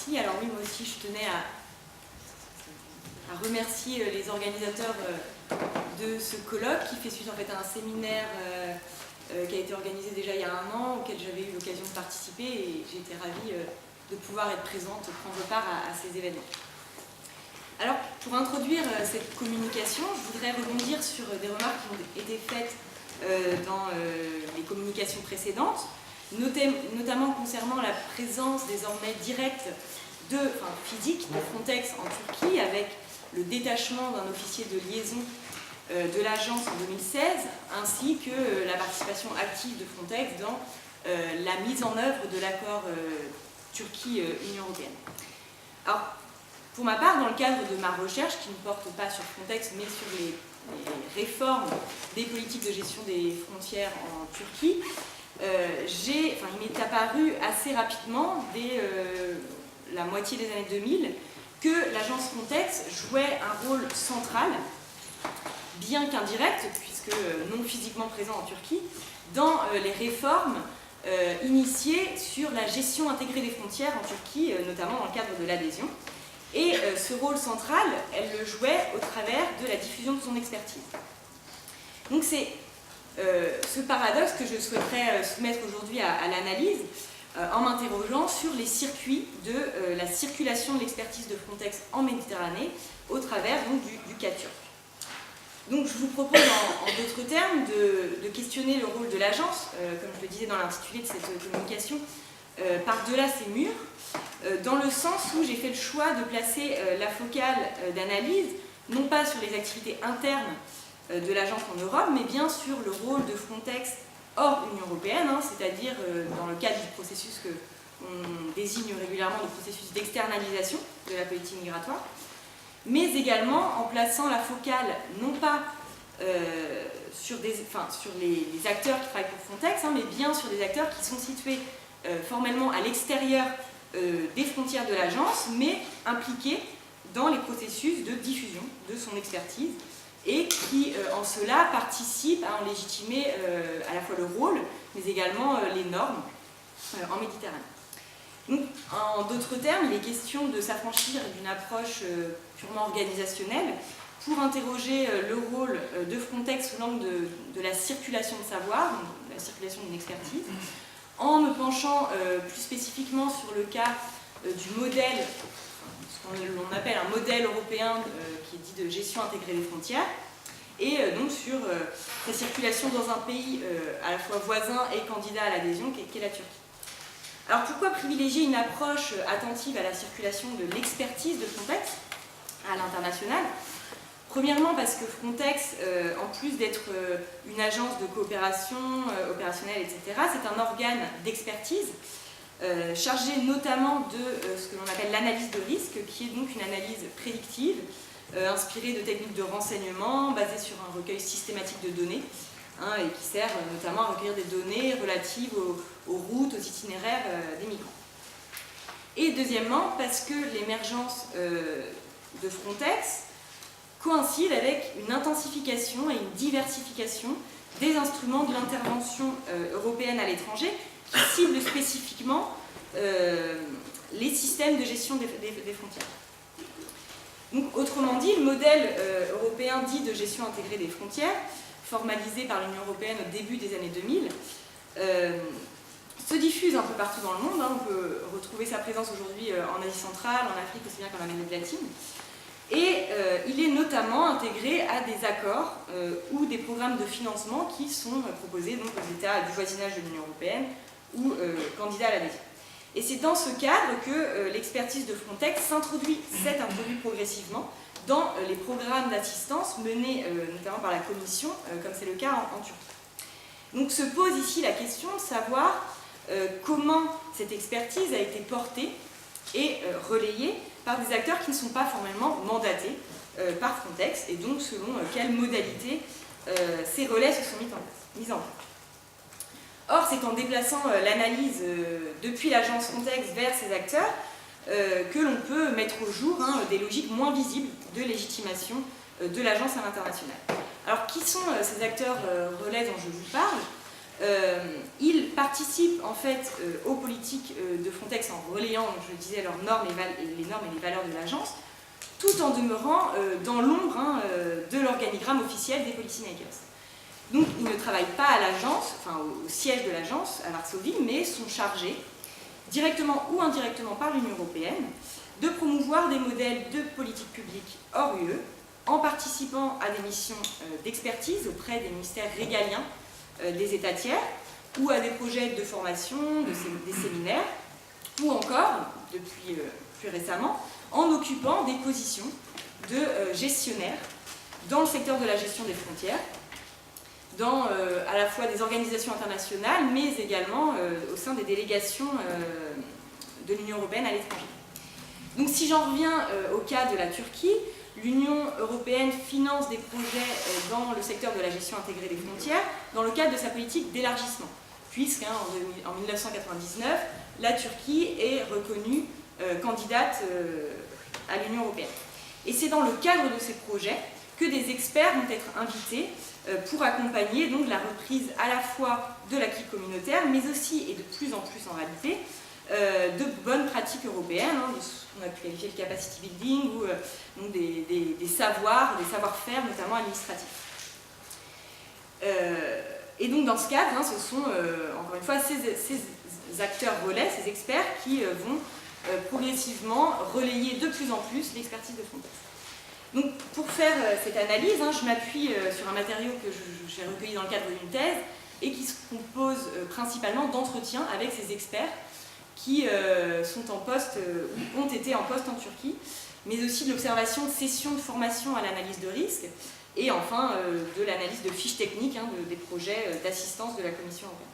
Merci. Alors oui, moi aussi, je tenais à remercier les organisateurs de ce colloque qui fait suite en fait à un séminaire qui a été organisé déjà il y a un an, auquel j'avais eu l'occasion de participer, et j'ai été ravie de pouvoir être présente, prendre part à ces événements. Alors, pour introduire cette communication, je voudrais rebondir sur des remarques qui ont été faites dans les communications précédentes, notamment concernant la présence désormais directe physique de Frontex en Turquie, avec le détachement d'un officier de liaison de l'agence en 2016, ainsi que la participation active de Frontex dans la mise en œuvre de l'accord Turquie-Union européenne. Alors, pour ma part, dans le cadre de ma recherche, qui ne porte pas sur Frontex, mais sur les réformes des politiques de gestion des frontières en Turquie, il m'est apparu assez rapidement, dès la moitié des années 2000, que l'agence Frontex jouait un rôle central, bien qu'indirect, puisque non physiquement présent en Turquie, dans les réformes initiées sur la gestion intégrée des frontières en Turquie, notamment dans le cadre de l'adhésion. Et ce rôle central, elle le jouait au travers de la diffusion de son expertise. Donc c'est ce paradoxe que je souhaiterais soumettre aujourd'hui à l'analyse, en m'interrogeant sur les circuits de la circulation de l'expertise de Frontex en Méditerranée au travers donc, du cas turc. Donc je vous propose en d'autres termes de questionner le rôle de l'agence, comme je le disais dans l'intitulé de cette communication, par-delà ces murs, dans le sens où j'ai fait le choix de placer la focale d'analyse, non pas sur les activités internes de l'agence en Europe, mais bien sur le rôle de Frontex hors Union européenne, c'est-à-dire dans le cadre du processus que on désigne régulièrement le processus d'externalisation de la politique migratoire, mais également en plaçant la focale non pas sur les acteurs qui travaillent pour Frontex, mais bien sur des acteurs qui sont situés formellement à l'extérieur des frontières de l'agence, mais impliqués dans les processus de diffusion de son expertise, et qui, en cela, participent à en légitimer à la fois le rôle, mais également les normes en Méditerranée. Donc, en d'autres termes, il est question de s'affranchir d'une approche purement organisationnelle pour interroger le rôle de Frontex sous l'angle de la circulation de savoir, donc la circulation d'une expertise, en me penchant plus spécifiquement sur le cas du modèle, ce qu'on appelle un modèle européen qui est dit de gestion intégrée des frontières, et donc sur la circulation dans un pays à la fois voisin et candidat à l'adhésion, qu'est la Turquie. Alors pourquoi privilégier une approche attentive à la circulation de l'expertise de Frontex à l'international ? Premièrement parce que Frontex, en plus d'être une agence de coopération opérationnelle, etc., c'est un organe d'expertise chargé notamment de ce que l'on appelle l'analyse de risque, qui est donc une analyse prédictive, inspirée de techniques de renseignement, basée sur un recueil systématique de données, et qui sert notamment à recueillir des données relatives aux routes, aux itinéraires des migrants. Et deuxièmement, parce que l'émergence de Frontex coïncide avec une intensification et une diversification des instruments de l'intervention européenne à l'étranger, qui ciblent spécifiquement les systèmes de gestion des frontières. Donc, autrement dit, le modèle européen dit de gestion intégrée des frontières, formalisé par l'Union européenne au début des années 2000, se diffuse un peu partout dans le monde. On peut retrouver sa présence aujourd'hui en Asie centrale, en Afrique aussi bien qu'en Amérique latine. Et il est notamment intégré à des accords ou des programmes de financement qui sont proposés donc, aux États du voisinage de l'Union européenne ou candidats à l'adhésion. Et c'est dans ce cadre que l'expertise de Frontex s'introduit progressivement dans les programmes d'assistance menés notamment par la Commission, comme c'est le cas en Turquie. Donc se pose ici la question de savoir comment cette expertise a été portée et relayée par des acteurs qui ne sont pas formellement mandatés par Frontex, et donc selon quelles modalités ces relais se sont mis en place. Or, c'est en déplaçant l'analyse depuis l'agence Frontex vers ces acteurs que l'on peut mettre au jour des logiques moins visibles de légitimation de l'agence à l'international. Alors, qui sont ces acteurs relais dont je vous parle ? Ils participent en fait aux politiques de Frontex en relayant, donc, je le disais, leurs normes et les normes et les valeurs de l'agence, tout en demeurant dans l'ombre de l'organigramme officiel des policymakers. Donc ils ne travaillent pas à l'agence, enfin au siège de l'agence à Varsovie, mais sont chargés, directement ou indirectement par l'Union européenne, de promouvoir des modèles de politique publique hors UE, en participant à des missions d'expertise auprès des ministères régaliens des États tiers, ou à des projets de formation, des séminaires, ou encore, depuis plus récemment, en occupant des positions de gestionnaires dans le secteur de la gestion des frontières, dans à la fois des organisations internationales, mais également au sein des délégations de l'Union européenne à l'étranger. Donc si j'en reviens au cas de la Turquie, l'Union européenne finance des projets dans le secteur de la gestion intégrée des frontières dans le cadre de sa politique d'élargissement, puisqu'en 1999, la Turquie est reconnue candidate à l'Union européenne. Et c'est dans le cadre de ces projets que des experts vont être invités pour accompagner donc la reprise à la fois de l'acquis communautaire, mais aussi, et de plus en plus en réalité, de bonnes pratiques européennes, de ce qu'on a pu qualifier de capacity building, ou donc des savoir-faire, notamment administratifs. Et donc dans ce cadre, ce sont encore une fois ces acteurs relais, ces experts qui vont progressivement relayer de plus en plus l'expertise de Frontex. Donc pour faire cette analyse, je m'appuie sur un matériau que j'ai recueilli dans le cadre d'une thèse et qui se compose principalement d'entretiens avec ces experts qui sont en poste ou ont été en poste en Turquie, mais aussi de l'observation de sessions de formation à l'analyse de risque et enfin de l'analyse de fiches techniques des projets d'assistance de la Commission européenne.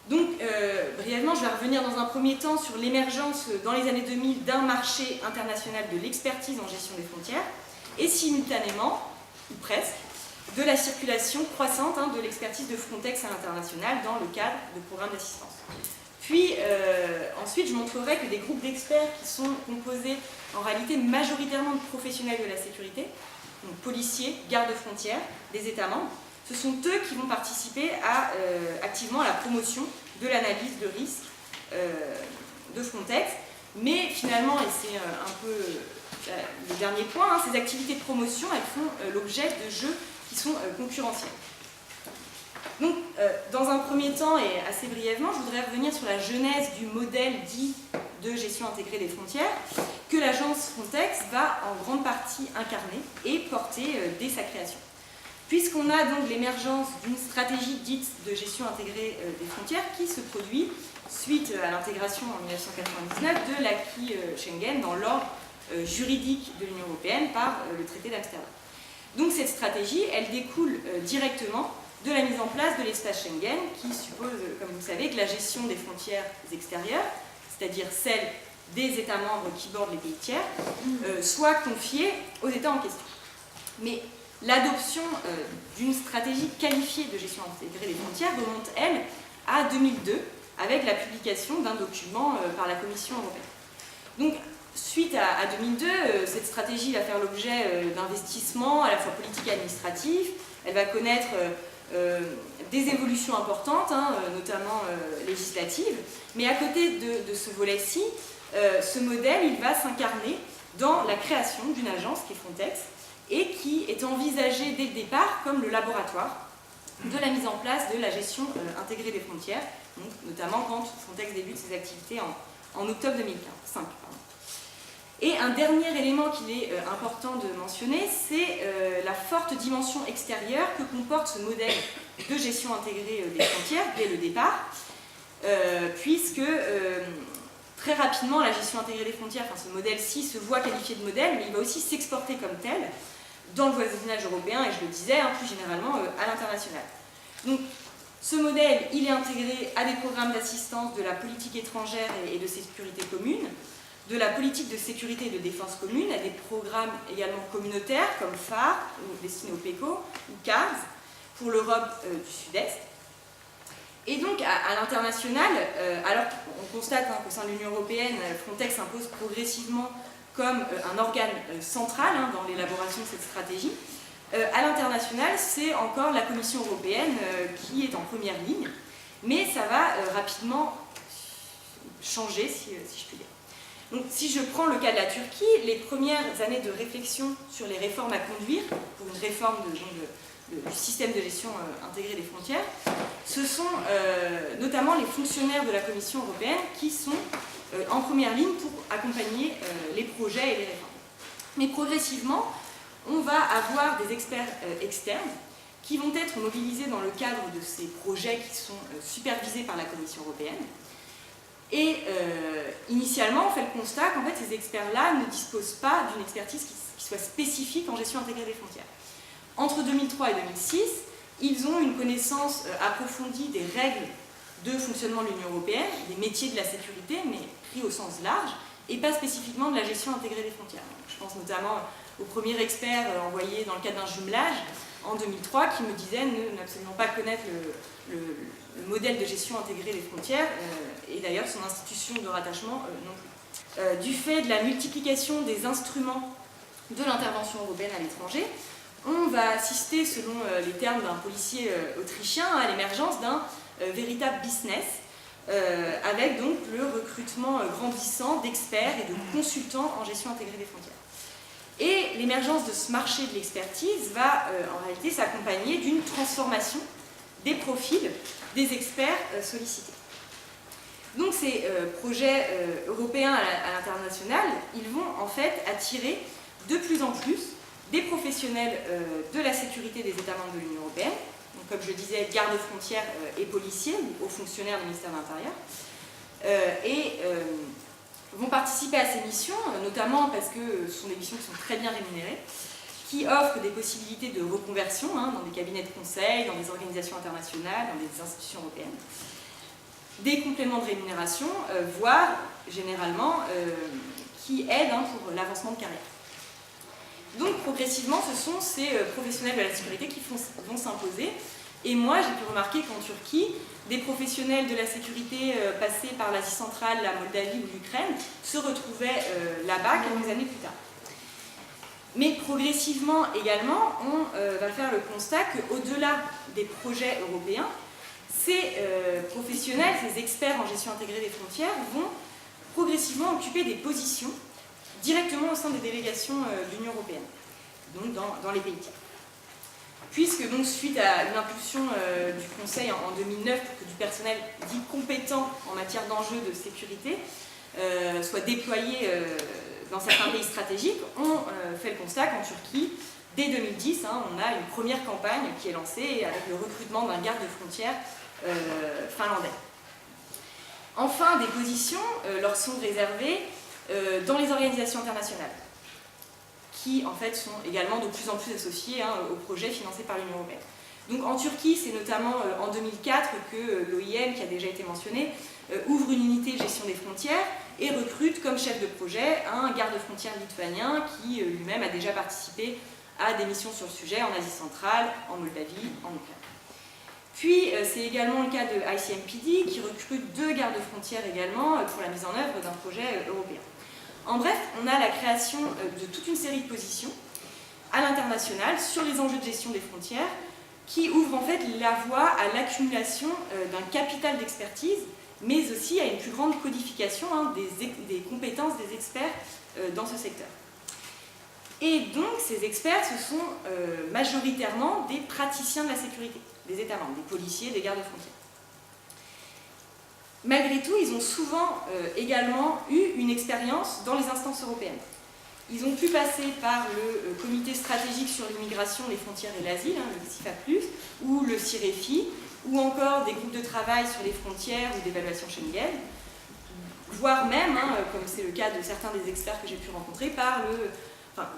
Donc, brièvement, je vais revenir dans un premier temps sur l'émergence dans les années 2000 d'un marché international de l'expertise en gestion des frontières et simultanément, ou presque, de la circulation croissante de l'expertise de Frontex à l'international dans le cadre de programmes d'assistance. Puis, ensuite, je montrerai que des groupes d'experts qui sont composés en réalité majoritairement de professionnels de la sécurité, donc policiers, gardes-frontières des États membres, ce sont eux qui vont participer activement à la promotion de l'analyse de risque de Frontex. Mais finalement, et c'est un peu le dernier point, ces activités de promotion, elles font l'objet de jeux qui sont concurrentiels. Donc, dans un premier temps, et assez brièvement, je voudrais revenir sur la genèse du modèle dit de gestion intégrée des frontières que l'agence Frontex va en grande partie incarner et porter dès sa création. Puisqu'on a donc l'émergence d'une stratégie dite de gestion intégrée des frontières qui se produit suite à l'intégration en 1999 de l'acquis Schengen dans l'ordre juridique de l'Union européenne par le traité d'Amsterdam. Donc cette stratégie, elle découle directement de la mise en place de l'espace Schengen qui suppose, comme vous le savez, que la gestion des frontières extérieures, c'est-à-dire celle des États membres qui bordent les pays tiers, soit confiée aux États en question. Mais l'adoption d'une stratégie qualifiée de gestion intégrée des frontières remonte, elle, à 2002, avec la publication d'un document par la Commission européenne. Donc, suite à 2002, cette stratégie va faire l'objet d'investissements à la fois politiques et administratifs. Elle va connaître des évolutions importantes, notamment législatives. Mais à côté de ce volet-ci, ce modèle, il va s'incarner dans la création d'une agence qui est Frontex, et qui est envisagé dès le départ comme le laboratoire de la mise en place de la gestion intégrée des frontières, donc, notamment quand Frontex débute ses activités en octobre 2005. Et un dernier élément qu'il est important de mentionner, c'est la forte dimension extérieure que comporte ce modèle de gestion intégrée des frontières dès le départ, puisque très rapidement la gestion intégrée des frontières, ce modèle-ci se voit qualifié de modèle, mais il va aussi s'exporter comme tel dans le voisinage européen, et je le disais, plus généralement à l'international. Donc, ce modèle, il est intégré à des programmes d'assistance de la politique étrangère et de sécurité commune, de la politique de sécurité et de défense commune, à des programmes également communautaires comme phare, destinés au PECO, ou CARS, pour l'Europe du Sud-Est. Et donc, à l'international, alors qu'on constate qu'au sein de l'Union européenne, Frontex impose progressivement comme un organe central dans l'élaboration de cette stratégie, à l'international, c'est encore la Commission européenne qui est en première ligne, mais ça va rapidement changé, si je puis dire. Donc, si je prends le cas de la Turquie, les premières années de réflexion sur les réformes à conduire pour une réforme du système de gestion intégrée des frontières, ce sont notamment les fonctionnaires de la Commission européenne qui sont en première ligne pour accompagner les projets et les réformes. Mais progressivement, on va avoir des experts externes qui vont être mobilisés dans le cadre de ces projets qui sont supervisés par la Commission européenne. Et initialement, on fait le constat qu'en fait, ces experts-là ne disposent pas d'une expertise qui soit spécifique en gestion intégrée des frontières. Entre 2003 et 2006, ils ont une connaissance approfondie des règles de fonctionnement de l'Union européenne, des métiers de la sécurité, mais pris au sens large, et pas spécifiquement de la gestion intégrée des frontières. Donc, je pense notamment au premier expert envoyé dans le cadre d'un jumelage en 2003 qui me disait ne absolument pas connaître le modèle de gestion intégrée des frontières et d'ailleurs son institution de rattachement non plus. Du fait de la multiplication des instruments de l'intervention européenne à l'étranger, on va assister, selon les termes d'un policier autrichien, à l'émergence d'un véritable business avec donc le recrutement grandissant d'experts et de consultants en gestion intégrée des frontières. Et l'émergence de ce marché de l'expertise va en réalité s'accompagner d'une transformation des profils des experts sollicités. Donc ces projets européens à l'international, ils vont en fait attirer de plus en plus des professionnels de la sécurité des États membres de l'Union européenne, donc comme je disais, gardes-frontières et policiers, ou hauts fonctionnaires du ministère de l'Intérieur, vont participer à ces missions, notamment parce que ce sont des missions qui sont très bien rémunérées, qui offrent des possibilités de reconversion dans des cabinets de conseil, dans des organisations internationales, dans des institutions européennes, des compléments de rémunération, voire généralement qui aident pour l'avancement de carrière. Donc progressivement, ce sont ces professionnels de la sécurité qui vont s'imposer. Et moi, j'ai pu remarquer qu'en Turquie, des professionnels de la sécurité passés par l'Asie centrale, la Moldavie ou l'Ukraine se retrouvaient là-bas quelques années plus tard. Mais progressivement également, on va faire le constat qu'au-delà des projets européens, ces professionnels, ces experts en gestion intégrée des frontières vont progressivement occuper des positions directement au sein des délégations de l'Union européenne, donc dans les pays tiers. Puisque donc suite à une impulsion du Conseil en 2009 pour que du personnel dit compétent en matière d'enjeux de sécurité soit déployé dans certains pays stratégiques, on fait le constat qu'en Turquie, dès 2010, on a une première campagne qui est lancée avec le recrutement d'un garde-frontière finlandais. Enfin, des positions leur sont réservées dans les organisations internationales, qui en fait sont également de plus en plus associés aux projets financés par l'Union européenne. Donc en Turquie, c'est notamment en 2004 que l'OIM, qui a déjà été mentionné, ouvre une unité de gestion des frontières et recrute comme chef de projet un garde-frontière lituanien qui lui-même a déjà participé à des missions sur le sujet en Asie centrale, en Moldavie, en Ukraine. Puis c'est également le cas de ICMPD qui recrute 2 gardes-frontières également pour la mise en œuvre d'un projet européen. En bref, on a la création de toute une série de positions à l'international sur les enjeux de gestion des frontières qui ouvrent en fait la voie à l'accumulation d'un capital d'expertise, mais aussi à une plus grande codification des compétences des experts dans ce secteur. Et donc, ces experts, ce sont majoritairement des praticiens de la sécurité, des États membres, des policiers, des gardes-frontières. Malgré tout, ils ont souvent également eu une expérience dans les instances européennes. Ils ont pu passer par le Comité stratégique sur l'immigration, les frontières et l'asile, le CIFA+, ou le CIREFI, ou encore des groupes de travail sur les frontières ou d'évaluation Schengen, voire même, comme c'est le cas de certains des experts que j'ai pu rencontrer,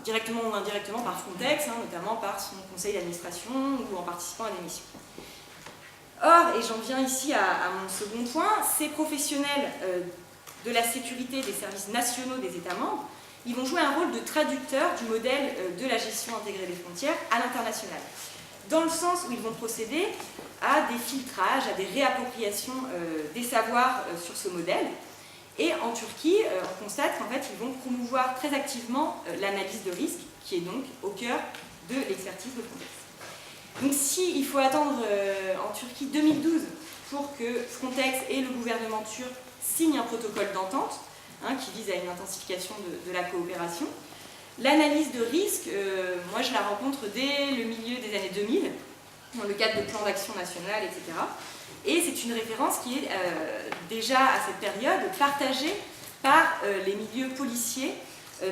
directement ou indirectement par Frontex, notamment par son conseil d'administration ou en participant à des missions. Or, et j'en viens ici à mon second point, ces professionnels de la sécurité des services nationaux des États membres, ils vont jouer un rôle de traducteur du modèle de la gestion intégrée des frontières à l'international, dans le sens où ils vont procéder à des filtrages, à des réappropriations des savoirs sur ce modèle. Et en Turquie, on constate qu'en fait, ils vont promouvoir très activement l'analyse de risque, qui est donc au cœur de l'expertise de Frontex. Donc s'il faut attendre en Turquie 2012 pour que Frontex et le gouvernement turc signent un protocole d'entente qui vise à une intensification de la coopération. L'analyse de risque, moi je la rencontre dès le milieu des années 2000, dans le cadre de plans d'action national, etc. Et c'est une référence qui est déjà à cette période partagée par les milieux policiers,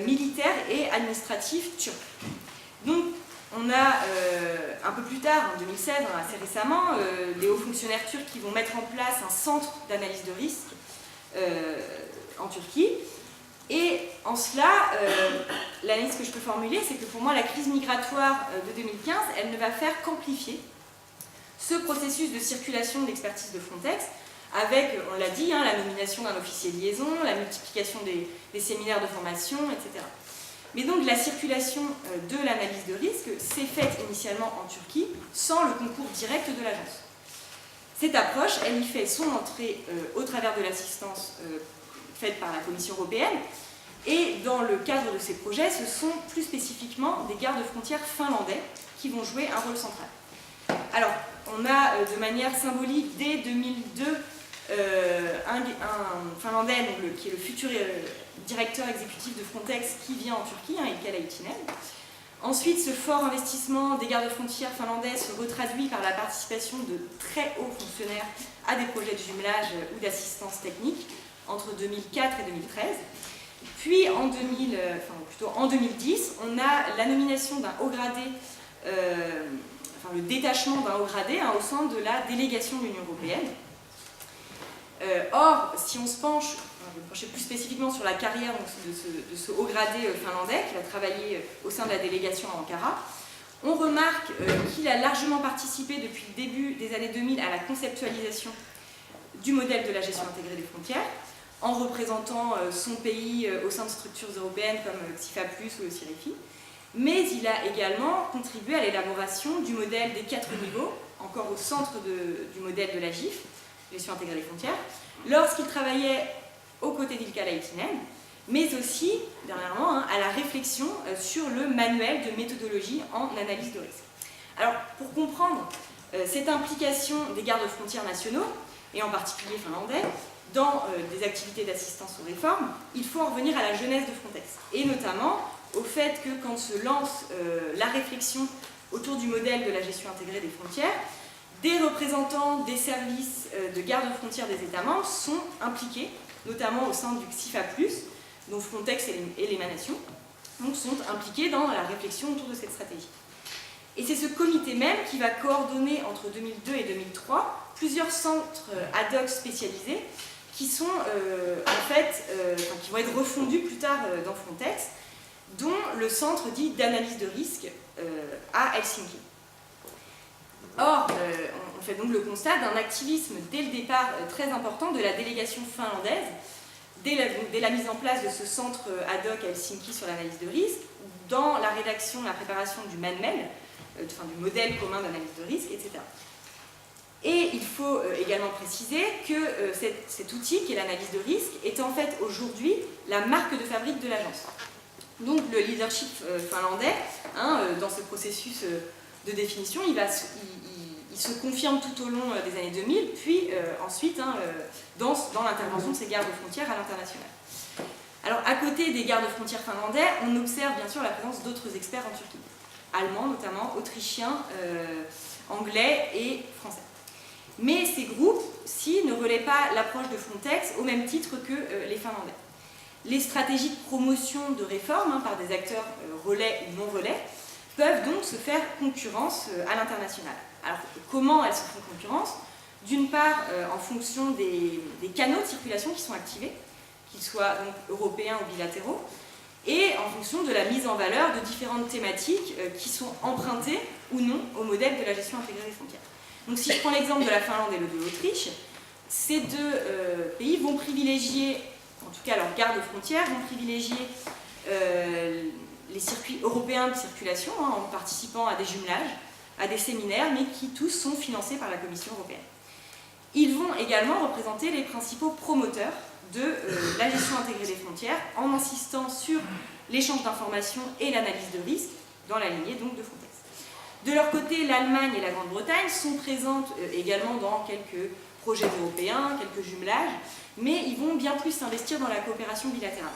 militaires et administratifs turcs. Donc on a un peu plus tard, en 2016, assez récemment, des hauts fonctionnaires turcs qui vont mettre en place un centre d'analyse de risque en Turquie. Et en cela, l'analyse que je peux formuler, c'est que pour moi, la crise migratoire de 2015, elle ne va faire qu'amplifier ce processus de circulation d'expertise de Frontex, avec, on l'a dit, la nomination d'un officier de liaison, la multiplication des séminaires de formation, etc. Mais donc la circulation de l'analyse de risque s'est faite initialement en Turquie sans le concours direct de l'agence. Cette approche, elle y fait son entrée au travers de l'assistance faite par la Commission européenne, et dans le cadre de ces projets, ce sont plus spécifiquement des gardes-frontières finlandais qui vont jouer un rôle central. Alors, on a de manière symbolique, dès 2002, un Finlandais, qui est le futur directeur exécutif de Frontex, qui vient en Turquie, Ilkka Laitinen. Ensuite, ce fort investissement des gardes-frontières finlandais se retraduit par la participation de très hauts fonctionnaires à des projets de jumelage ou d'assistance technique entre 2004 et 2013. Puis, en 2010, on a la nomination d'un haut gradé, le détachement d'un haut gradé au sein de la délégation de l'Union européenne. Or, si on se penche, je vais me pencher plus spécifiquement sur la carrière de ce haut gradé finlandais qui va travailler au sein de la délégation à Ankara, on remarque qu'il a largement participé depuis le début des années 2000 à la conceptualisation du modèle de la gestion intégrée des frontières, en représentant son pays au sein de structures européennes comme CIFA+, ou le CIREFI, mais il a également contribué à l'élaboration du modèle des 4 niveaux, encore au centre du modèle de la GIF, gestion intégrée des frontières, lorsqu'il travaillait aux côtés d'Ilkka Laitinen, mais aussi, dernièrement, à la réflexion sur le manuel de méthodologie en analyse de risque. Alors, pour comprendre cette implication des gardes-frontières nationaux, et en particulier finlandais, dans des activités d'assistance aux réformes, il faut en revenir à la jeunesse de Frontex, et notamment au fait que quand se lance la réflexion autour du modèle de la gestion intégrée des frontières, des représentants des services de garde-frontières des États membres sont impliqués, notamment au sein du CIFA+, dont Frontex est l'émanation, donc sont impliqués dans la réflexion autour de cette stratégie. Et c'est ce comité même qui va coordonner entre 2002 et 2003 plusieurs centres ad hoc spécialisés qui sont qui vont être refondus plus tard dans Frontex, dont le centre dit d'analyse de risque à Helsinki. Or, on fait donc le constat d'un activisme dès le départ très important de la délégation finlandaise, dès la mise en place de ce centre ad hoc à Helsinki sur l'analyse de risque, dans la rédaction, la préparation du manuel, du modèle commun d'analyse de risque, etc. Et il faut également préciser que cet outil, qui est l'analyse de risque, est en fait aujourd'hui la marque de fabrique de l'agence. Donc le leadership finlandais, dans ce processus de définition, il se confirme tout au long des années 2000, puis ensuite dans l'intervention de ces gardes-frontières à l'international. Alors à côté des gardes-frontières finlandais, on observe bien sûr la présence d'autres experts en Turquie, allemands notamment, autrichiens, anglais et français. Mais ces groupes-ci ne relaient pas l'approche de Frontex au même titre que les Finlandais. Les stratégies de promotion de réforme par des acteurs relais ou non relais peuvent donc se faire concurrence à l'international. Alors comment elles se font concurrence? D'une part en fonction des canaux de circulation qui sont activés, qu'ils soient donc européens ou bilatéraux, et en fonction de la mise en valeur de différentes thématiques qui sont empruntées ou non au modèle de la gestion intégrée des frontières. Donc si je prends l'exemple de la Finlande et de l'Autriche, ces deux pays vont privilégier, en tout cas leurs gardes-frontières, vont privilégier les circuits européens de circulation en participant à des jumelages, à des séminaires, mais qui tous sont financés par la Commission européenne. Ils vont également représenter les principaux promoteurs de la gestion intégrée des frontières en insistant sur l'échange d'informations et l'analyse de risque dans la lignée donc de Frontex. De leur côté, l'Allemagne et la Grande-Bretagne sont présentes également dans quelques projets européens, quelques jumelages, mais ils vont bien plus s'investir dans la coopération bilatérale,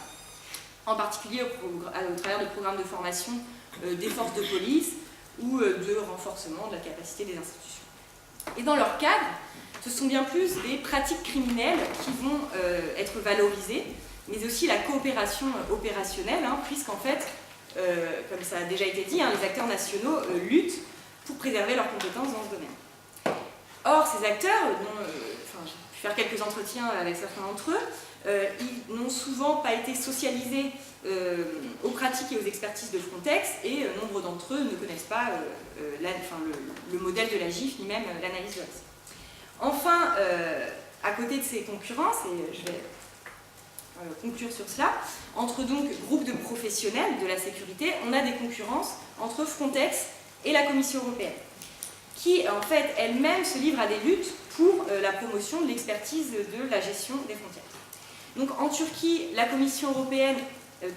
en particulier au travers de programmes de formation des forces de police ou de renforcement de la capacité des institutions. Et dans leur cadre, ce sont bien plus des pratiques criminelles qui vont être valorisées, mais aussi la coopération opérationnelle, puisqu'en fait, comme ça a déjà été dit, les acteurs nationaux luttent pour préserver leurs compétences dans ce domaine. Or, ces acteurs, j'ai pu faire quelques entretiens avec certains d'entre eux, ils n'ont souvent pas été socialisés aux pratiques et aux expertises de Frontex, et nombre d'entre eux ne connaissent pas le modèle de la GIF, ni même l'analyse de risque. Enfin, à côté de ces concurrences, et je vais conclure sur cela, entre donc groupes de professionnels de la sécurité, on a des concurrences entre Frontex et la Commission européenne, qui en fait elle-même se livre à des luttes pour la promotion de l'expertise de la gestion des frontières. Donc en Turquie, la Commission européenne,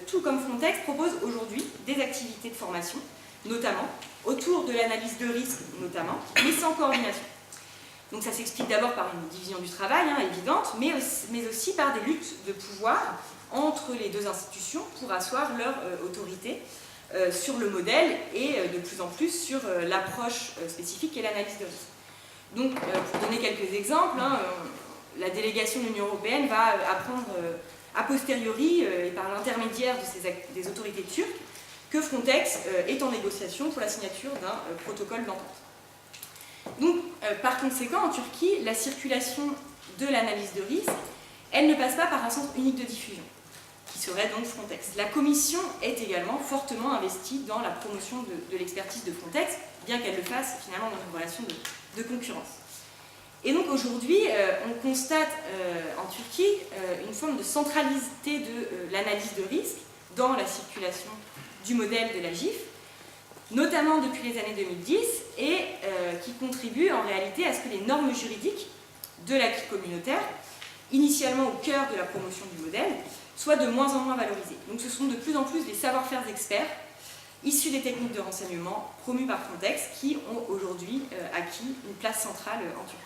tout comme Frontex, propose aujourd'hui des activités de formation, notamment autour de l'analyse de risque, notamment, mais sans coordination. Donc ça s'explique d'abord par une division du travail évidente, mais aussi par des luttes de pouvoir entre les deux institutions pour asseoir leur autorité sur le modèle et de plus en plus sur l'approche spécifique et l'analyse de risque. Donc pour donner quelques exemples, la délégation de l'Union européenne va apprendre a posteriori et par l'intermédiaire des autorités turques que Frontex est en négociation pour la signature d'un protocole d'entente. Donc, par conséquent, en Turquie, la circulation de l'analyse de risque, elle ne passe pas par un centre unique de diffusion, qui serait donc Frontex. La Commission est également fortement investie dans la promotion de l'expertise de Frontex, bien qu'elle le fasse finalement dans une relation de concurrence. Et donc aujourd'hui, on constate en Turquie une forme de centralité de l'analyse de risque dans la circulation du modèle de la GIF, notamment depuis les années 2010, et qui contribue en réalité à ce que les normes juridiques de l'acquis communautaire, initialement au cœur de la promotion du modèle, soient de moins en moins valorisées. Donc ce sont de plus en plus des savoir-faire experts issus des techniques de renseignement promues par Frontex qui ont aujourd'hui acquis une place centrale en Turquie.